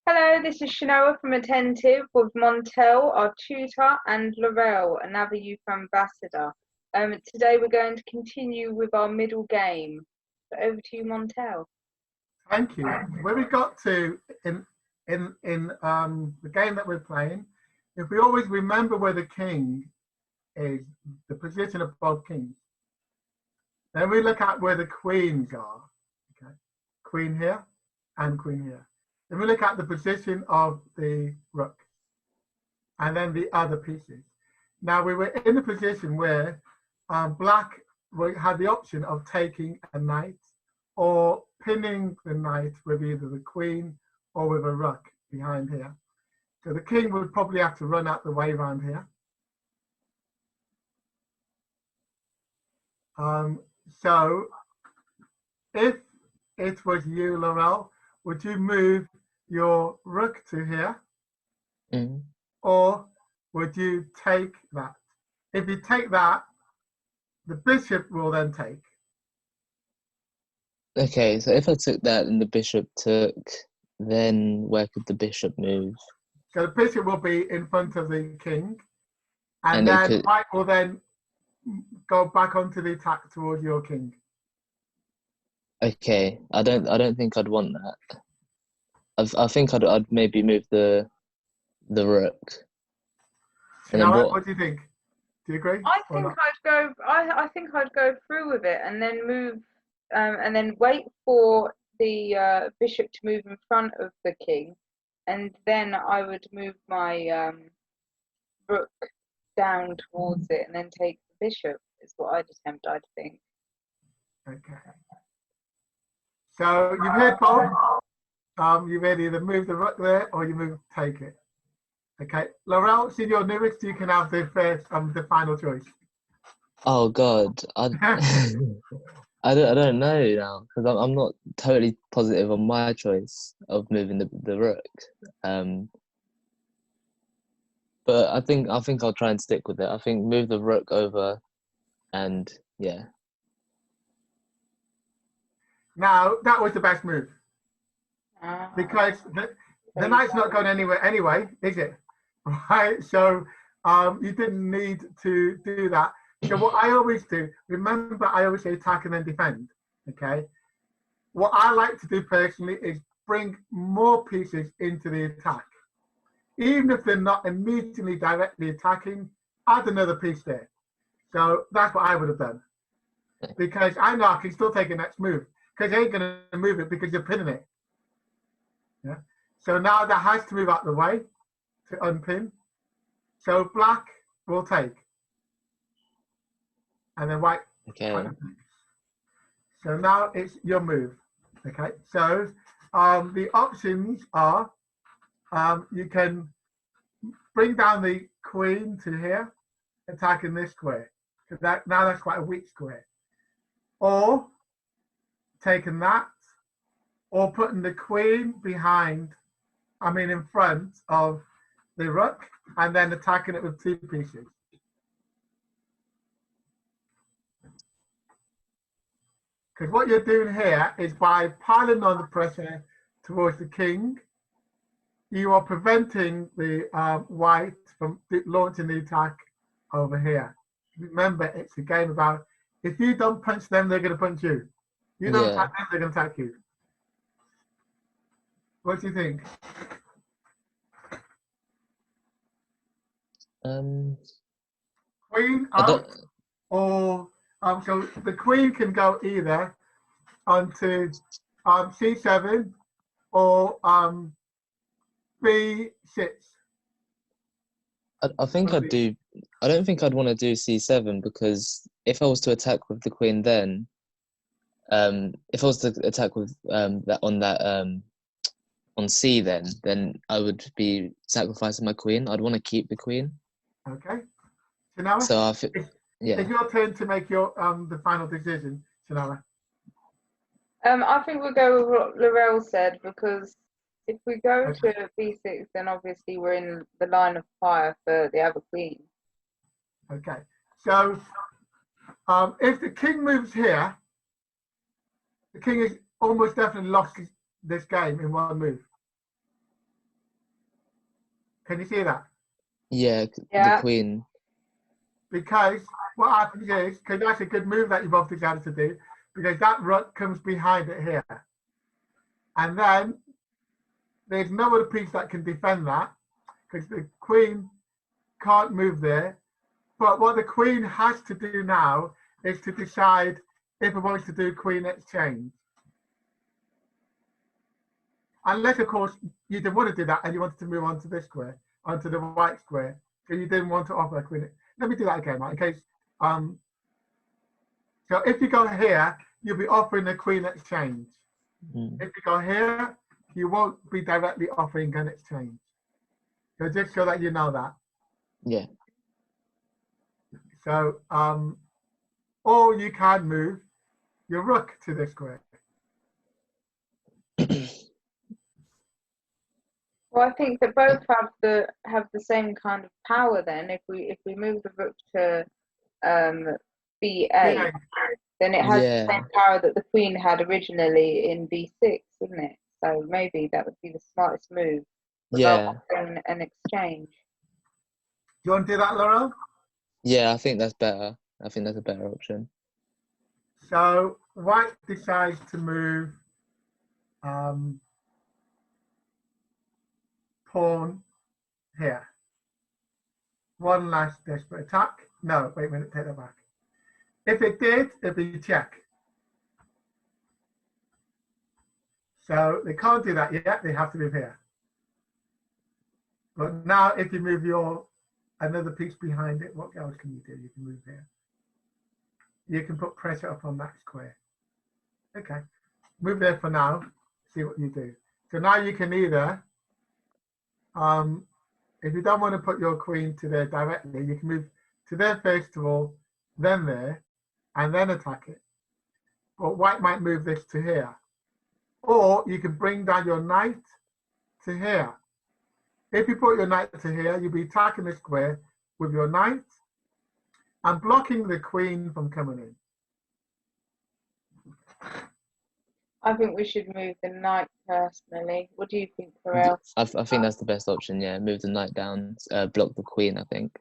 Hello, this is Shanoa from Attentive with Montel, our tutor, and Laurel, another youth ambassador. Today we're going to continue with our middle game. So over to you, Montel. Thank you. Where we got to in the game that we're playing, if we always remember where the king is, the position of both kings, then we look at where the queens are. Okay, queen here and queen here. Then we look at the position of the rook, and then the other pieces. Now we were in a position where black had the option of taking a knight or pinning the knight with either the queen or with a rook behind here. So the king would probably have to run out the way around here. So if it was you, Laurel, would you move your rook to here? Or would you take that? If you take that, the bishop will then take. Okay, so if I took that and the bishop took, then where could the bishop move? So the bishop will be in front of the king, and then white will then go back onto the attack towards your king. Okay, I don't think I'd want that. I think I'd maybe move the rook. And now, what do you think? Do you agree? I think I'd go through with it and then move, and then wait for the bishop to move in front of the king, and then I would move my rook down towards it and then take the bishop. Is what I'd attempt. I think. Okay. So you've heard both. You've either move the rook there or you take it. Okay, Laurel, since you're newest, you can have the first, the final choice. Oh God, I don't know now because I'm not totally positive on my choice of moving the rook. But I think I'll try and stick with it. I think move the rook over, and yeah. Now that was the best move because the knight's not going anywhere anyway, is it? Right, so you didn't need to do that. So what I always do, remember I always say attack and then defend, okay? What I like to do personally is bring more pieces into the attack. Even if they're not immediately directly attacking, add another piece there. So that's what I would have done. Because I know I can still take a next move, because they ain't going to move it because you're pinning it. Yeah. So now that has to move out the way to unpin. So black will take. And then white. Okay. So now it's your move. Okay. So the options are you can bring down the queen to here, attacking this square. So now that's quite a weak square. Or taking that, or putting the queen in front of the rook, and then attacking it with two pieces. Because what you're doing here is by piling on the pressure towards the king, you are preventing the white from launching the attack over here. Remember, it's a game about if you don't punch them, they're going to punch you. You don't attack them, they're going to attack you. What do you think? Queen up, or so the queen can go either onto c7 or b6. I think I'd do. I don't think I'd want to do c7 because if I was to attack with the queen, then if I was to attack with on c, then I would be sacrificing my queen. I'd want to keep the queen. Okay. Shanoa, it's your turn to make your the final decision, Shanoa. I think we'll go with what Laurel said, because if we go to b6, then obviously we're in the line of fire for the other queen. Okay. So if the king moves here, the king has almost definitely lost this game in one move. Can you see that? Yeah, Yeah. the queen. Because what happens is, because that's a good move that you've obviously got to do, because that rook comes behind it here. And then there's no other piece that can defend that, because the queen can't move there. But what the queen has to do now is to decide if it wants to do queen exchange. Unless, of course, you didn't want to do that and you wanted to move on to this square, onto the white square, so you didn't want to offer a queen. Let me do that again, right, in case. So if you go here, you'll be offering a queen exchange. Mm. If you go here, you won't be directly offering an exchange. So just so that you know that. Yeah. So, or you can move your rook to this square. Well, I think that both have the same kind of power. Then, if we move the rook to b8, Yeah. then it has the Yeah. same power that the queen had originally in b6, isn't it? So maybe that would be the smartest move without Yeah. offering an exchange. Do you want to do that, Laurel? Yeah, I think that's better. I think that's a better option. So white decides to move pawn here. One last desperate attack. No, wait a minute, take that back. If it did, it'd be check. So they can't do that yet, they have to move here. But now if you move your another piece behind it, what else can you do? You can move here. You can put pressure up on that square. Okay, move there for now, see what you do. So now you can either, if you don't want to put your queen to there directly, you can move to there first of all, then there, and then attack it. But white might move this to here. Or you can bring down your knight to here. If you put your knight to here, you'll be attacking the square with your knight and blocking the queen from coming in. I think we should move the knight personally. What do you think, Pharrell? I think that's the best option. Yeah, move the knight down, block the queen. I think.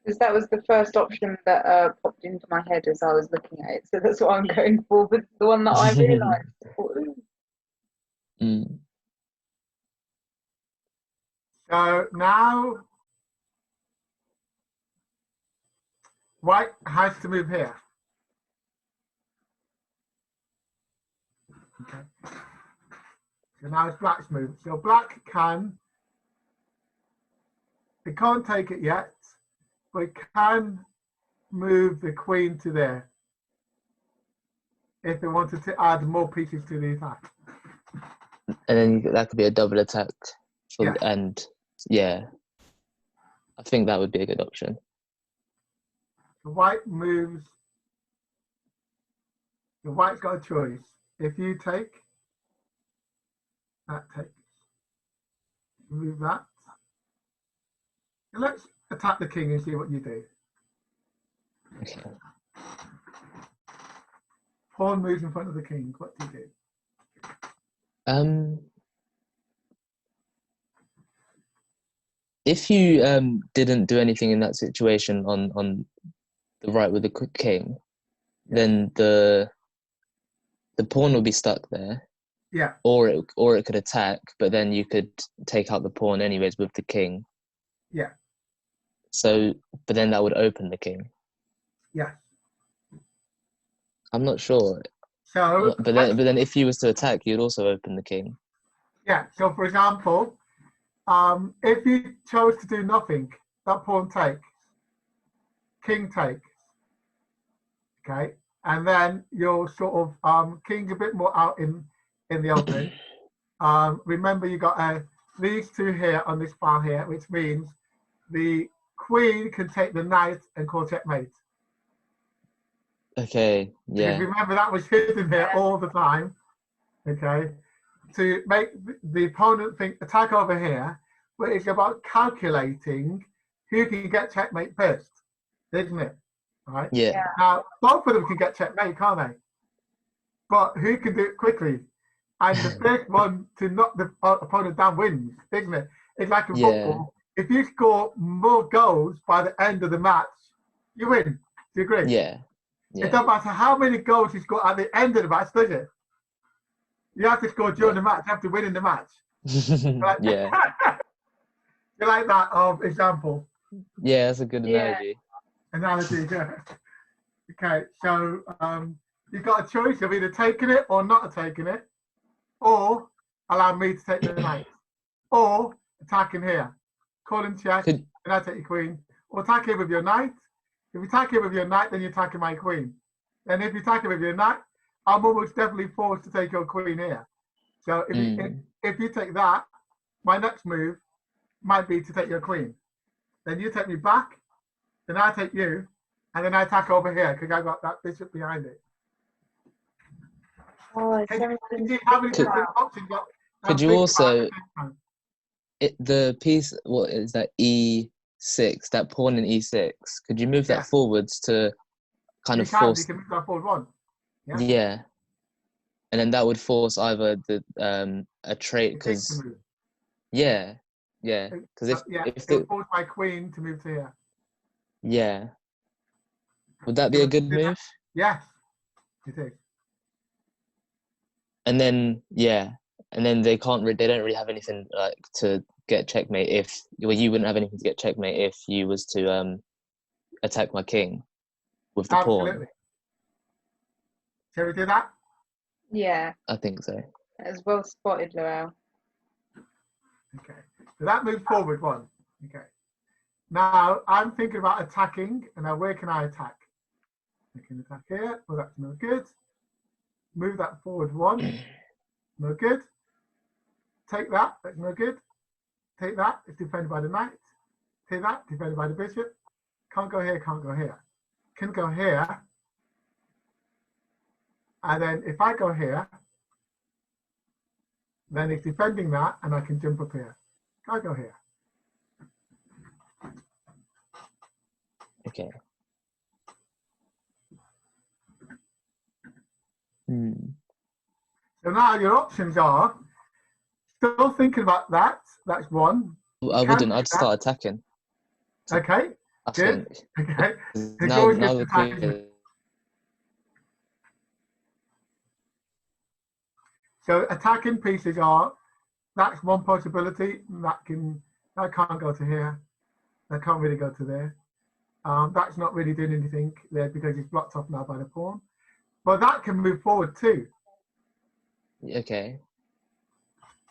Because that was the first option that popped into my head as I was looking at it. So that's what I'm going for. But the one that I realised. Mm. So now white has to move here. Okay. So now it's black's move. So black can, it can't take it yet, but it can move the queen to there if it wanted to add more pieces to the attack. And then that could be a double attack. Yeah. And yeah, I think that would be a good option. The white moves. The white's got a choice. If you take, that takes. Move that. And let's attack the king and see what you do. Okay. Pawn moves in front of the king. What do you do? If you didn't do anything in that situation on the right with the king, then the pawn would be stuck there. Yeah. Or it could attack, but then you could take out the pawn anyways with the king. Yeah. So, but then that would open the king. Yeah. I'm not sure. So, But then if you was to attack, you'd also open the king. Yeah. So, for example, if you chose to do nothing, that pawn takes, king takes. Okay, and then you're sort of king's a bit more out in the open. Remember, you got these two here on this file here, which means the queen can take the knight and call checkmate. Okay, yeah. Because remember, that was hidden here all the time. Okay, to make the opponent think attack over here, but it's about calculating who can get checkmate first, isn't it? Right? Yeah. Now, both of them can get checkmate, can't they? But who can do it quickly? And the first one to knock the opponent down wins, isn't it? It's like in football. if you score more goals by the end of the match, you win. Do you agree? Yeah. It Yeah. doesn't matter how many goals you score at the end of the match, does it? You have to score during the match. You have to win in the match. Right? Yeah. You like that example? Yeah, that's a good Yeah. Analogy, yeah. Okay, so you've got a choice of either taking it or not taking it, or allow me to take the knight, or attacking here. Call and check, Could and I take your queen, or attack it with your knight. If you attack it with your knight, then you're attacking my queen. And if you attack it with your knight, I'm almost definitely forced to take your queen here. So if you take that, my next move might be to take your queen. Then you take me back, then I take you, and then I attack over here because I got that bishop behind it. Oh, it's And everything. you have any different options? could you also the piece? What is that? E6. That pawn in E6. Could you move Yeah. that forwards to kind You of force? can move that forward one. Yeah. Yeah. And then that would force either the a trait because yeah, because if it'll force my queen to move to here. Yeah, would that be a good move? Yes, it is. And then they can't they don't really have anything like to get checkmate if you wouldn't have anything to get checkmate if you was to attack my king with the pawn. Absolutely. Shall we do that? Yeah, I think so. as well spotted, Laurel. Okay, so that moves forward one. Okay, now I'm thinking about attacking, and now where can I attack? I can attack here. Well, that's no good. Move that forward one. No good. Take that. That's no good. Take that. It's defended by the knight. Take that. Defended by the bishop. Can't go here. Can't go here. Can go here. And then if I go here, then it's defending that, and I can jump up here. Can I go here? Okay. So now your options are still thinking about that. That's one. I wouldn't. I'd start attacking. Okay. I Good. think. Okay. Now the queen. So attacking pieces that's one possibility. That can't go to here. That can't really go to there. That's not really doing anything there because it's blocked off now by the pawn. But that can move forward too. Okay.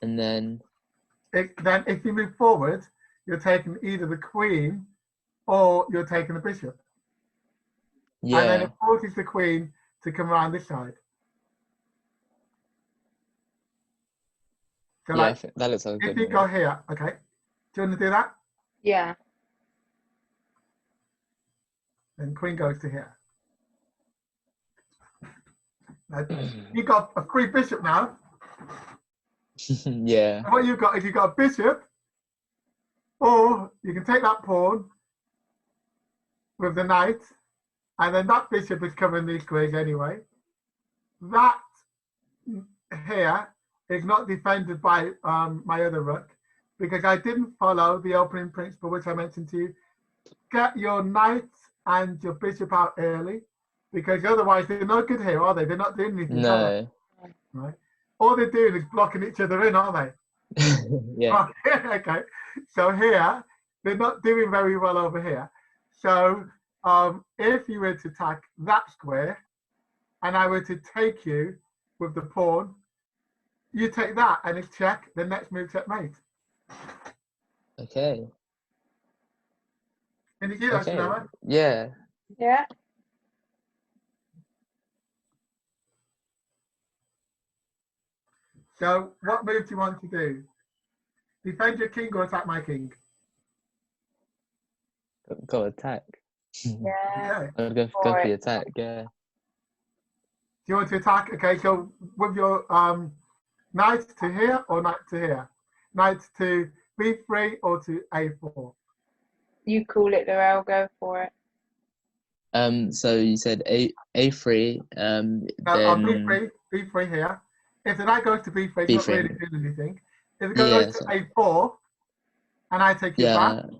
And then if you move forward, you're taking either the queen or you're taking the bishop. yeah. And then it forces the queen to come around this side. So I think that looks like a good if you move. go here, okay. Do you want to do that? Yeah. Then queen goes to here. Now, you got a free bishop now. Yeah. And what you've got is you've got a bishop, or you can take that pawn with the knight, and then that bishop is covering these squares anyway. That here is not defended by my other rook because I didn't follow the opening principle which I mentioned to you. Get your knight and your bishop out early because otherwise they're not good here, are they? They're not doing anything. No. Right? All they're doing is blocking each other in, aren't they? Yeah. Okay. So here, they're not doing very well over here. So if you were to attack that square and I were to take you with the pawn, you take that and it's check, the next move checkmate. Okay. Can you see that, Okay. Shanoa? Yeah. Yeah. So what move do you want to do? Defend your king or attack my king? Go attack. Yeah. Okay. I'd go for the attack. Yeah. Do you want to attack? Okay, so with your knight to here or knight to here? Knight to B3 or to A4? You call it, Laurel. Go for it. So you said A3. No, Then B3 here. If the knight goes to B3, it's not B3. really doing anything. If it goes to A4 and I take you back. Yeah.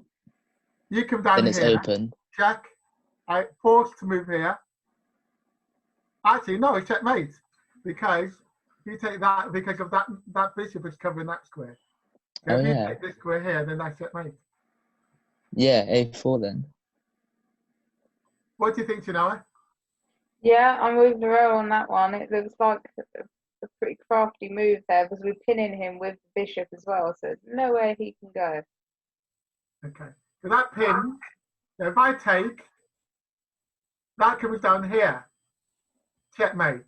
You come Then down it's here. open. Check. I forced to move here. Actually, no, it's checkmate because you take that because of that bishop is covering that square. So Oh if you yeah. take this square here, then that's checkmate. Yeah, A4 then. What do you think, Shanoa? Yeah, I'm with the row on that one. It looks like a pretty crafty move there because we're pinning him with the bishop as well, so there's nowhere he can go. Okay. So that pin, so if I take, that comes down here. Checkmate.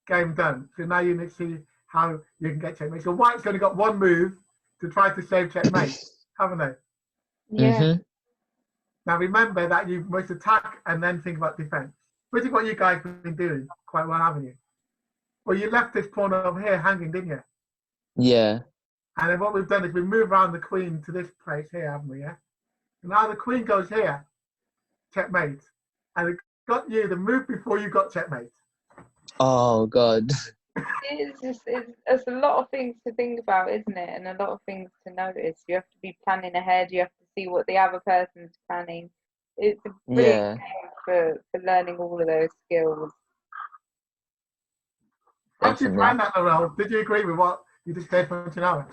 Game done. So now you need to see how you can get checkmate. So White's only got one move to try to save checkmate, haven't they? Yeah. Mm-hmm. Now remember that you must attack and then think about defense, which is what you guys have been doing quite well, haven't you? Well, you left this pawn over here hanging, didn't you? Yeah. And then what we've done is we move around the queen to this place here, haven't we? Yeah. And now the queen goes here, checkmate, and it got you the move before you got checkmate. Oh God. It's a lot of things to think about, isn't it? And a lot of things to notice. You have to be planning ahead. You have to see what the other person's planning. It's a brilliant Yeah. game for learning all of those skills. How did you Definitely. find that, Laurel? Did you agree with what you just said for Shanoa?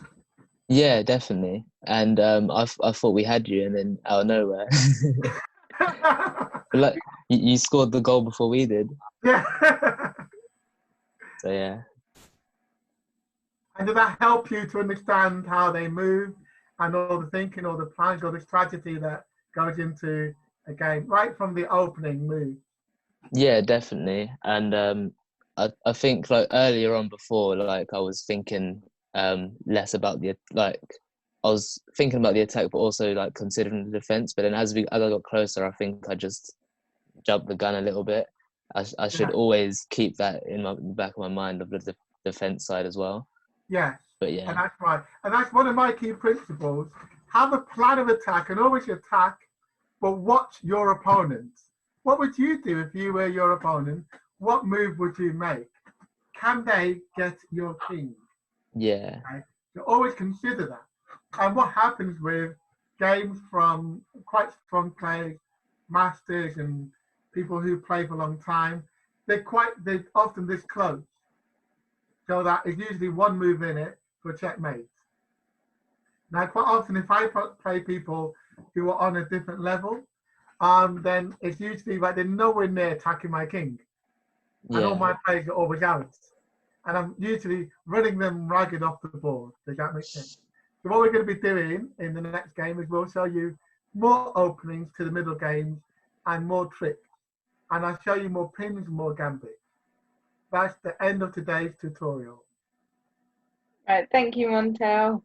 Yeah, definitely. And I thought we had you, and then out of nowhere, like you scored the goal before we did. Yeah. So yeah. And did that help you to understand how they move and all the thinking, all the plans, all the strategy that goes into a game, right from the opening move? Yeah, definitely. And I think like earlier on before, like I was thinking less about the like I was thinking about the attack, but also like considering the defense. But then as I got closer, I think I just jumped the gun a little bit. I should Yeah. always keep that in my back of my mind of the defense side as well. Yes, But and yeah, that's right. And that's one of my key principles. Have a plan of attack and always attack, but watch your opponent. What would you do if you were your opponent? What move would you make? Can they get your king? yeah, Okay? So always consider that. And what happens with games from quite strong players, masters, and people who play for a long time, they're often this close. So that is usually one move in it for checkmate. Now, quite often, if I play people who are on a different level, then it's usually like they're nowhere near attacking my king. And all yeah, my players are always out. And I'm usually running them ragged off the board. Does that make sense? So what we're going to be doing in the next game is we'll show you more openings to the middle games and more tricks. And I'll show you more pins and more gambits. That's the end of today's tutorial. Right, thank you, Montel.